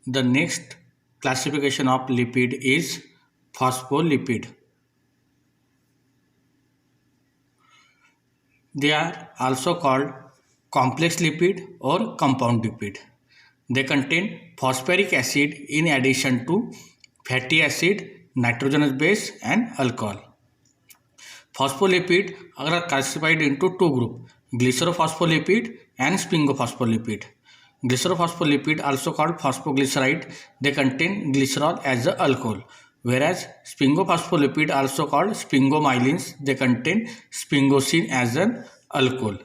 The next classification of lipid is phospholipid. They are also called complex lipid or compound lipid. They contain phosphoric acid in addition to fatty acid, nitrogenous base and alcohol. Phospholipid are classified into two groups, glycerophospholipid and sphingophospholipid. Glycerophospholipid, also called phosphoglyceride, they contain glycerol as the alcohol, whereas sphingophospholipid, also called sphingomyelins, they contain sphingosine as an alcohol.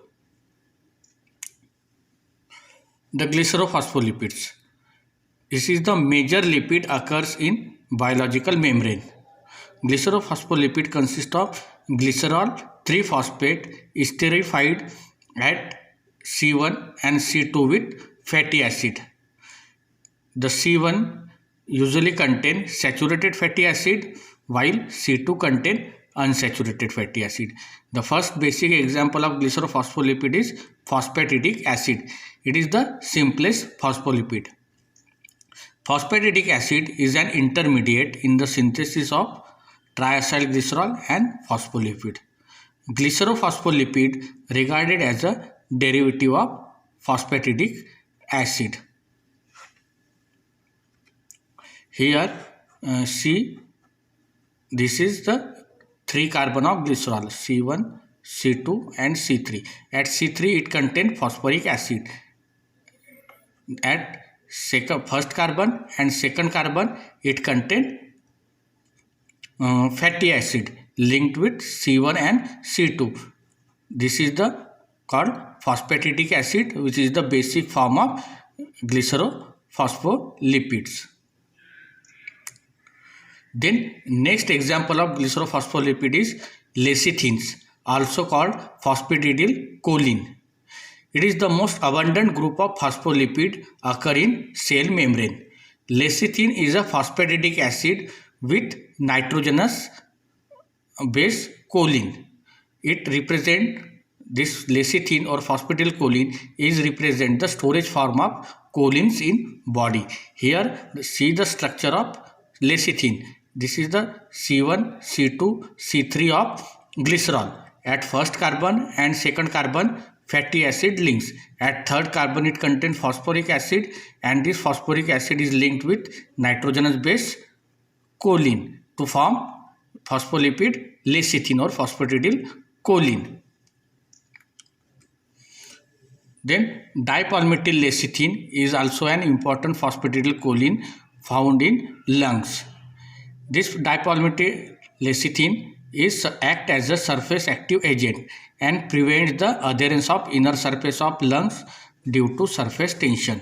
The glycerophospholipids. This is the major lipid occurs in biological membrane. Glycerophospholipid consists of glycerol 3-phosphate esterified at C1 and C2 with fatty acid. The C1 usually contain saturated fatty acid while C2 contain unsaturated fatty acid. The first basic example of glycerophospholipid is phosphatidic acid. It is the simplest phospholipid. Phosphatidic acid is an intermediate in the synthesis of triacylglycerol and phospholipid. Glycerophospholipid regarded as a derivative of phosphatidic acid. Here see, this is the 3 carbon of glycerol, C1, C2 and C3. At C3 it contains phosphoric acid. At first carbon and second carbon it contains fatty acid linked with C1 and C2. This is the called phosphatidic acid, which is the basic form of glycerophospholipids. Then next example of glycerophospholipid is lecithins, also called phosphatidylcholine. It is the most abundant group of phospholipid occur in cell membrane. Lecithin is a phosphatidic acid with nitrogenous base choline. It represent, this lecithin or phosphatidylcholine is represent the storage form of cholines in body. Here see the structure of lecithin. This is the C1, C2, C3 of glycerol. At first carbon and second carbon fatty acid links. At third carbon it contains phosphoric acid, and this phosphoric acid is linked with nitrogenous base choline to form phospholipid lecithin or phosphatidylcholine. Then dipalmityl lecithin is also an important phosphatidylcholine found in lungs. This dipalmityl lecithin is act as a surface active agent and prevents the adherence of inner surface of lungs due to surface tension.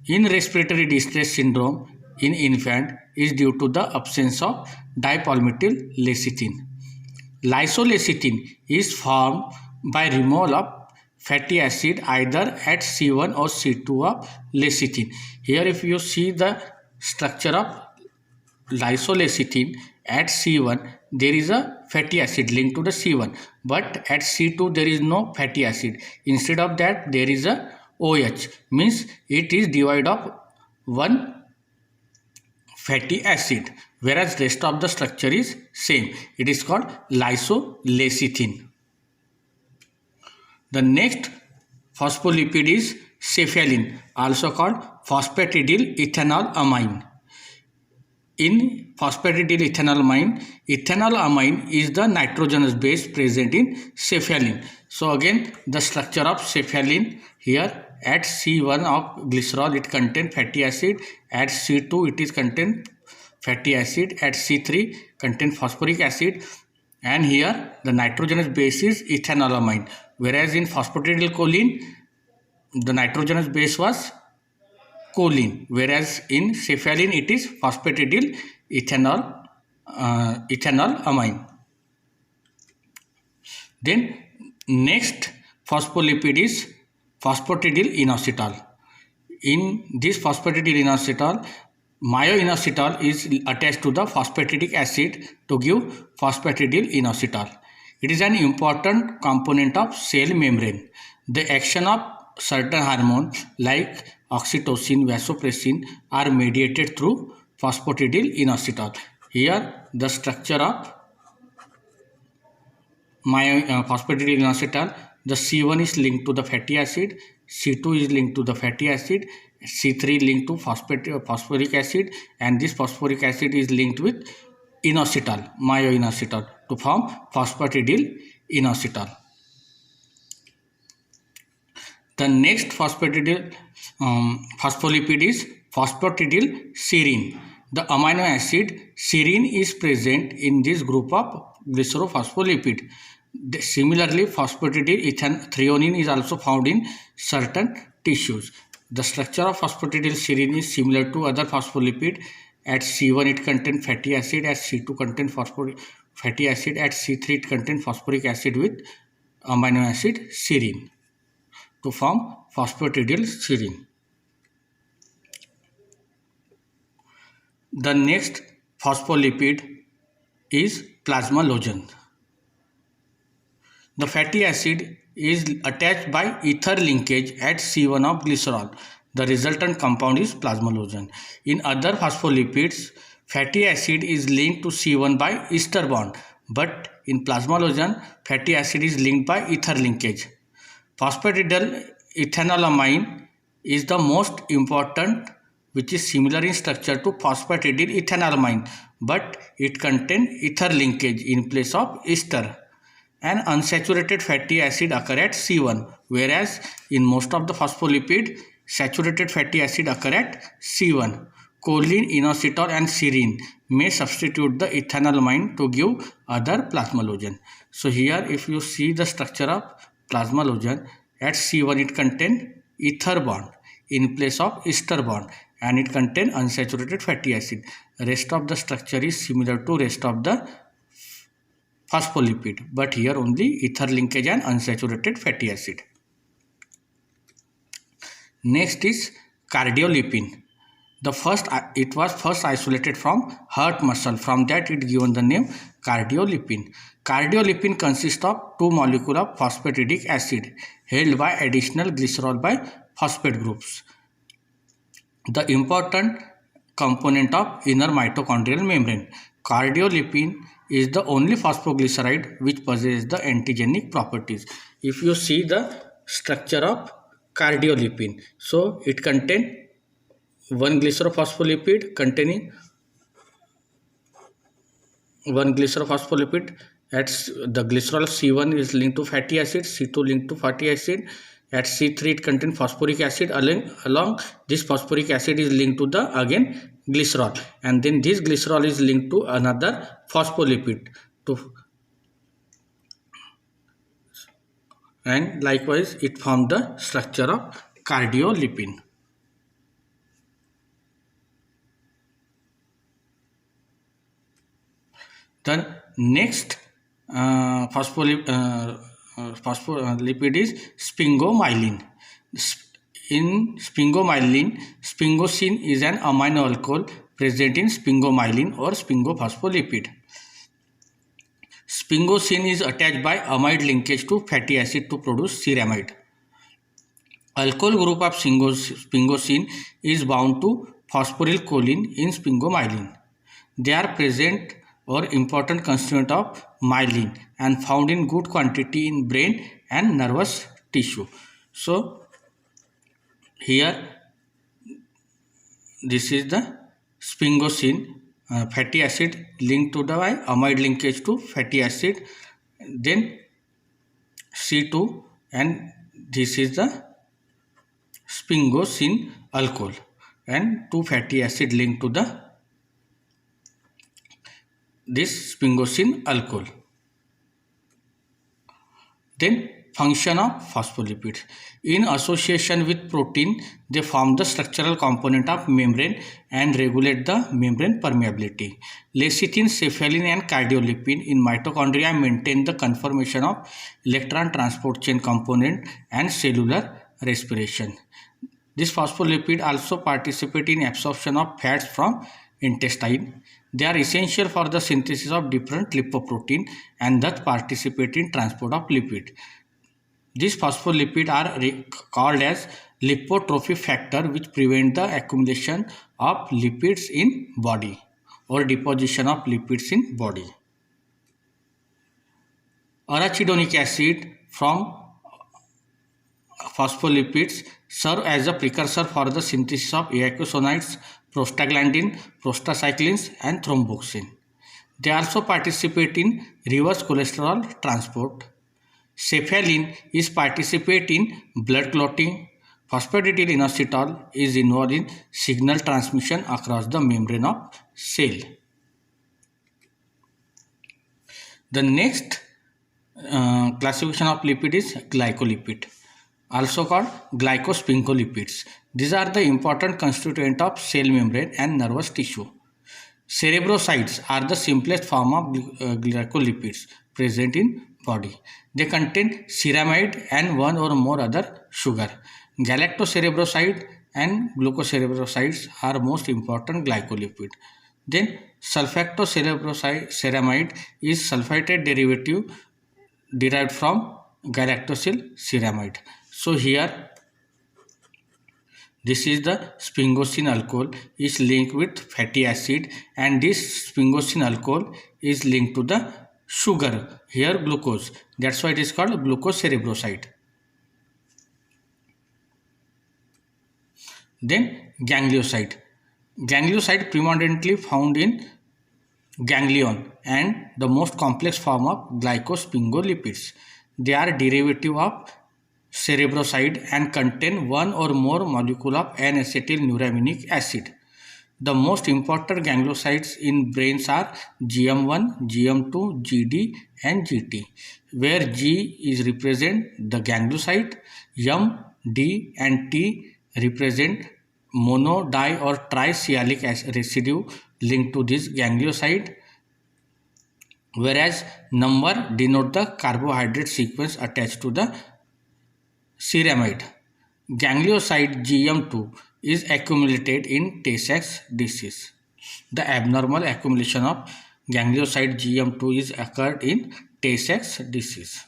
In respiratory distress syndrome in infant is due to the absence of dipalmityl lecithin. Lysolecithin is formed by removal of fatty acid either at C1 or C2 of lecithin. Here if you see the structure of lysolecithin, at C1 there is a fatty acid linked to the C1, but at C2 there is no fatty acid. Instead of that there is a OH, means it is devoid of one fatty acid, whereas rest of the structure is same. It is called lysolecithin. The next phospholipid is cephalin, also called phosphatidylethanolamine. In phosphatidylethanolamine, ethanolamine is the nitrogenous base present in cephalin. So again the structure of cephalin, here at C1 of glycerol it contains fatty acid, at C2 it is contain fatty acid, at C3 contain phosphoric acid, and here the nitrogenous base is ethanolamine, whereas in phosphatidylcholine the nitrogenous base was choline, whereas in cephalin it is phosphatidylethanol-amine. Then next phospholipid is phosphatidylinositol. In this phosphatidylinositol, myoinositol is attached to the phosphatidic acid to give phosphatidylinositol. It is an important component of cell membrane. The action of certain hormones like oxytocin, vasopressin are mediated through phosphatidylinositol. Here, the structure of phosphatidylinositol, the C1 is linked to the fatty acid, C2 is linked to the fatty acid, C3 linked to phosphoric acid, and this phosphoric acid is linked with inositol, myoinositol, to form phosphatidylinositol. The next phospholipid is phosphatidylserine. The amino acid serine is present in this group of glycerophospholipid. Similarly, phosphatidylthreonine is also found in certain tissues. The structure of phosphatidylserine is similar to other phospholipid. At C1 it contains fatty acid, at C2 contains fatty acid, at C3 it contains phosphoric acid with amino acid serine to form phosphatidylserine. The next phospholipid is plasmalogen. The fatty acid is attached by ether linkage at C1 of glycerol. The resultant compound is plasmalogen. In other phospholipids, fatty acid is linked to C1 by ester bond, but in plasmalogen, fatty acid is linked by ether linkage. Phosphatidylethanolamine is the most important, which is similar in structure to phosphatidylethanolamine, but it contains ether linkage in place of ester. An unsaturated fatty acid occur at C1, whereas in most of the phospholipid, saturated fatty acid occur at C1. Choline, inositol and serine may substitute the ethanolamine to give other plasmalogen. So here if you see the structure of plasmalogen, at C1 it contains ether bond in place of ester bond, and it contains unsaturated fatty acid. Rest of the structure is similar to rest of the phospholipid, but here only ether linkage and unsaturated fatty acid. Next is cardiolipin. It was first isolated from heart muscle. From that it given the name cardiolipin. Cardiolipin consists of two molecules of phosphatidic acid held by additional glycerol by phosphate groups. The important component of inner mitochondrial membrane. Cardiolipin is the only phosphoglyceride which possesses the antigenic properties. If you see the structure of cardiolipin, so it contains one glycerophospholipid containing one glycerophospholipid. At the glycerol C1 is linked to fatty acid, C2 linked to fatty acid. At C3 it contains phosphoric acid. Along this phosphoric acid is linked to the again glycerol, and then this glycerol is linked to another phospholipid and likewise it forms the structure of cardiolipin. The next phospholipid is sphingomyelin. In sphingomyelin, sphingosine is an amino alcohol present in sphingomyelin or sphingophospholipid. Sphingosine is attached by amide linkage to fatty acid to produce ceramide. Alcohol group of sphingosine is bound to phosphorylcholine in sphingomyelin. They are present or important constituent of myelin and found in good quantity in brain and nervous tissue. So here this is the sphingosine, fatty acid linked to the amide linkage to fatty acid, then C2, and this is the sphingosine alcohol, and two fatty acid linked to the this sphingosine alcohol. Then function of phospholipids. In association with protein, they form the structural component of membrane and regulate the membrane permeability. Lecithin, cephalin and cardiolipin in mitochondria maintain the conformation of electron transport chain component and cellular respiration. This phospholipid also participate in absorption of fats from intestine. They are essential for the synthesis of different lipoprotein and thus participate in transport of lipid. These phospholipid are called as lipotrophy factor, which prevent the accumulation of lipids in body or deposition of lipids in body. Arachidonic acid from phospholipids serve as a precursor for the synthesis of eicosanoids, prostaglandin, prostacyclins, and thromboxane. They also participate in reverse cholesterol transport. Cephalin is participate in blood clotting. Phosphatidylinositol is involved in signal transmission across the membrane of cell. The next classification of lipid is glycolipid, also called glycosphingolipids. These are the important constituent of cell membrane and nervous tissue. Cerebrosides are the simplest form of glycolipids present in body. They contain ceramide and one or more other sugar. Galactocerebroside and glucocerebrosides are most important glycolipid. Then sulfactocerebroside is sulfated derivative derived from galactosyl ceramide. So here this is the sphingosine alcohol is linked with fatty acid, and this sphingosine alcohol is linked to the sugar, here glucose. That's why it is called glucocerebroside. Then ganglioside. Ganglioside predominantly found in ganglion and the most complex form of glycosphingolipids. They are derivative of cerebroside and contain one or more molecule of N-acetylnuraminic acid. The most important gangliosides in brains are GM1, GM2, GD and GT, where G is represent the ganglioside, M, D and T represent mono, di or trisialic residue linked to this ganglioside, whereas number denote the carbohydrate sequence attached to the ceramide. Ganglioside GM2 is accumulated in Tay-Sachs disease. The abnormal accumulation of ganglioside GM2 is occurred in Tay-Sachs disease.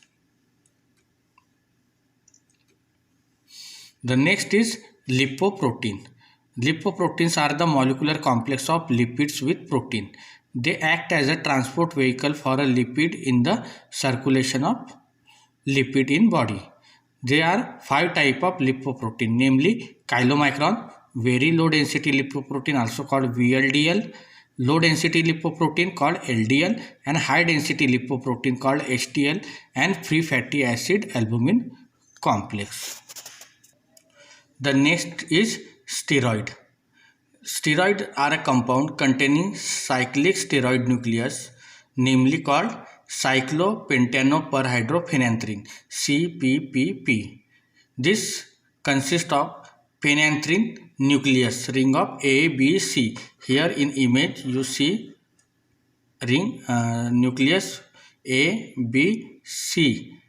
The next is lipoprotein. Lipoproteins are the molecular complex of lipids with protein. They act as a transport vehicle for a lipid in the circulation of lipid in body. There are 5 types of lipoprotein, namely chylomicron, very low density lipoprotein also called VLDL, low density lipoprotein called LDL, and high density lipoprotein called HDL, and free fatty acid albumin complex. The next is steroid. Steroids are a compound containing cyclic steroid nucleus, namely called cyclopentanoperhydrophenanthrin CPPP. This consists of phenanthrin nucleus ring of A, B, C. Here in image you see ring nucleus A, B, C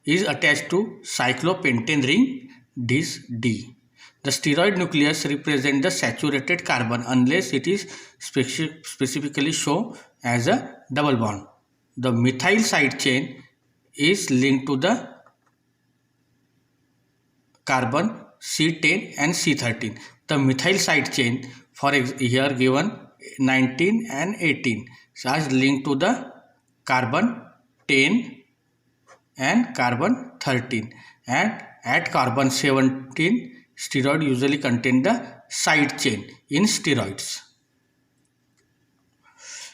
is attached to cyclopentane ring this D. The steroid nucleus represents the saturated carbon unless it is specifically shown as a double bond. The methyl side chain is linked to the carbon C10 and C13. The methyl side chain, for here given 19 and 18, is linked to the carbon 10 and carbon 13, and at carbon 17 steroid usually contain the side chain in steroids.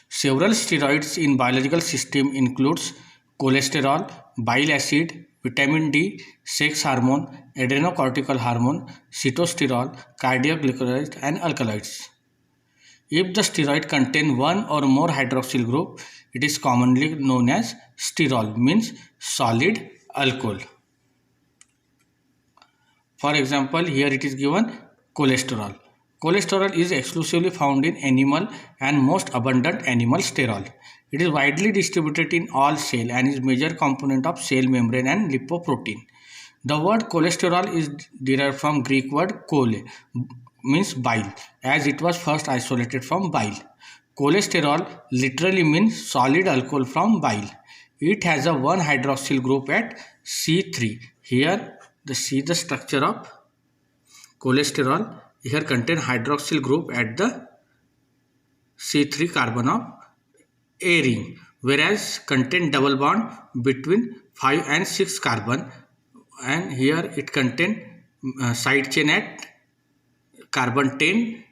Several steroids in biological system includes cholesterol, bile acid, vitamin D, sex hormone, adrenocortical hormone, cytosterol, cardiac glucosides and alkaloids. If the steroid contain one or more hydroxyl group, it is commonly known as sterol, means solid alcohol. For example, here it is given cholesterol. Cholesterol is exclusively found in animal and most abundant animal sterol. It is widely distributed in all cell and is major component of cell membrane and lipoprotein. The word cholesterol is derived from Greek word chole, means bile, as it was first isolated from bile. Cholesterol literally means solid alcohol from bile. It has a one hydroxyl group at C3. Here see the structure of cholesterol. Here contain hydroxyl group at the C3 carbon of A ring, whereas contain double bond between 5 and 6 carbon, and here it contain side chain at carbon 10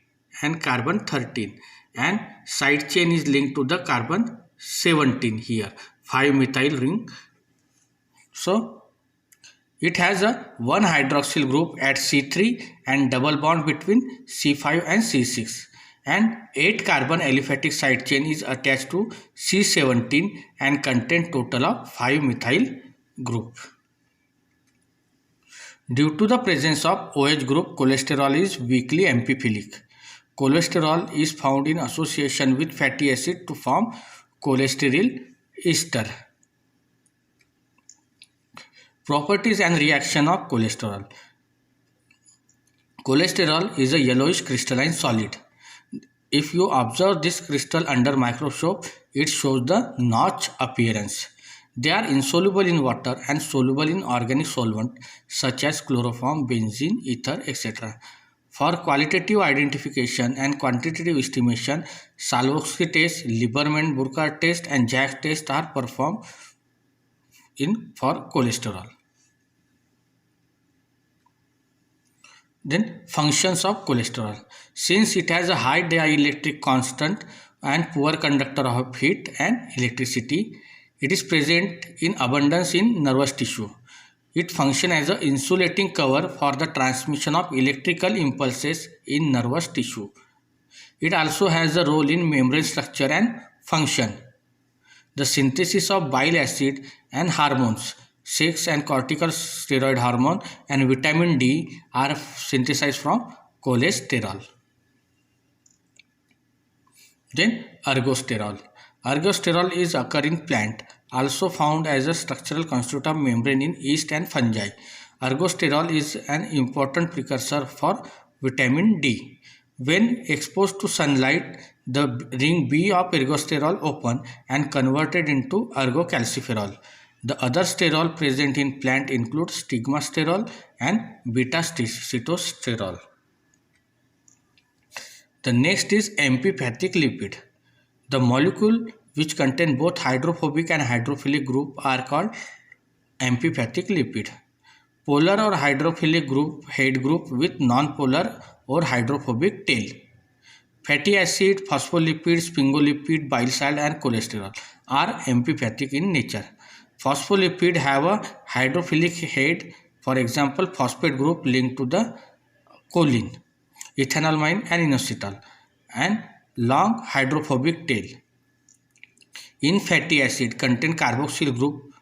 and carbon 13, and side chain is linked to the carbon 17 here, 5 methyl ring. So it has a one hydroxyl group at C3 and double bond between C5 and C6, and 8 carbon aliphatic side chain is attached to C17 and contain total of 5 methyl group. Due to the presence of OH group, cholesterol is weakly amphiphilic. Cholesterol is found in association with fatty acid to form cholesterol ester. Properties and reaction of cholesterol. Cholesterol is a yellowish crystalline solid. If you observe this crystal under microscope, it shows the notch appearance. They are insoluble in water and soluble in organic solvent such as chloroform, benzene, ether, etc. For qualitative identification and quantitative estimation, Salvosky test, Lieberman-Burkhardt test and JAK test are performed for cholesterol. Then functions of cholesterol. Since it has a high dielectric constant and poor conductor of heat and electricity, it is present in abundance in nervous tissue. It functions as an insulating cover for the transmission of electrical impulses in nervous tissue. It also has a role in membrane structure and function. The synthesis of bile acid and hormones, sex and corticosteroid hormone and vitamin D are synthesized from cholesterol. Then ergosterol. Ergosterol is occurring plant, also found as a structural constituent of membrane in yeast and fungi. Ergosterol is an important precursor for vitamin D. When exposed to sunlight, the ring B of ergosterol open and converted into ergocalciferol. The other sterol present in plant include stigmasterol and beta-sitosterol. The next is amphipathic lipid. The molecule which contain both hydrophobic and hydrophilic group are called amphipathic lipid. Polar or hydrophilic group head group with non-polar or hydrophobic tail. Fatty acid, phospholipids, sphingolipid, bile salt and cholesterol are amphipathic in nature. Phospholipid have a hydrophilic head, for example phosphate group linked to the choline, ethanolamine and inositol, and long hydrophobic tail. In fatty acid contain carboxyl group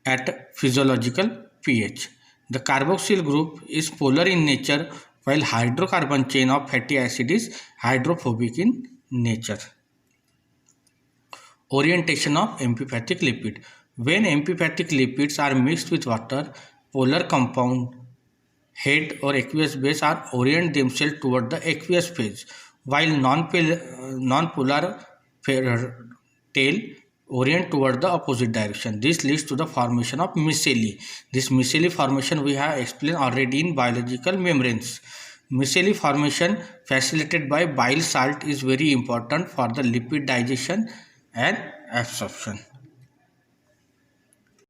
at physiological pH. The carboxyl group is polar in nature while hydrocarbon chain of fatty acid is hydrophobic in nature. Orientation of amphipathic lipid. When amphipathic lipids are mixed with water, polar compound head or aqueous base are orient themselves toward the aqueous phase, while non-polar tail orient toward the opposite direction. This leads to the formation of micelle. This micelle formation we have explained already in biological membranes. Micelle formation facilitated by bile salt is very important for the lipid digestion and absorption.